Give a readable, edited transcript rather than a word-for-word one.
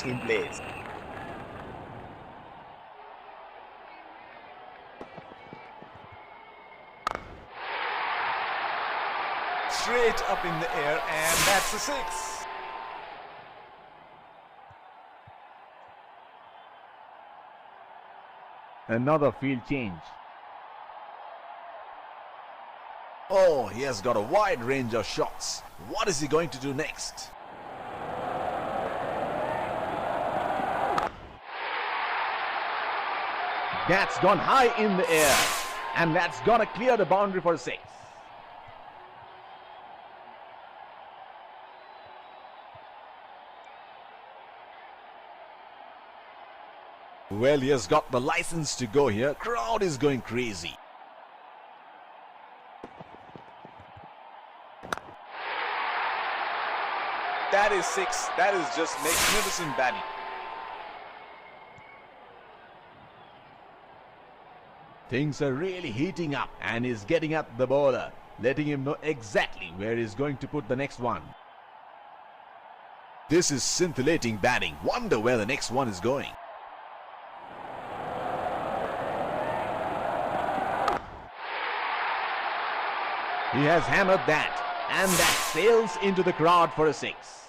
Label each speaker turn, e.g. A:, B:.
A: team plays. Straight up in the air, and that's a 6.
B: Another field change.
C: Oh, he has got a wide range of shots. What is he going to do next?
B: That's gone high in the air, and that's gonna clear the boundary for 6.
C: Well, he has got the license to go here. Crowd is going crazy.
A: That is 6. That is just magnificent batting.
B: Things are really heating up, and he's getting at the bowler, letting him know exactly where he's going to put the next one.
C: This is scintillating batting. Wonder where the next one is going.
B: He has hammered that, and that sails into the crowd for a 6.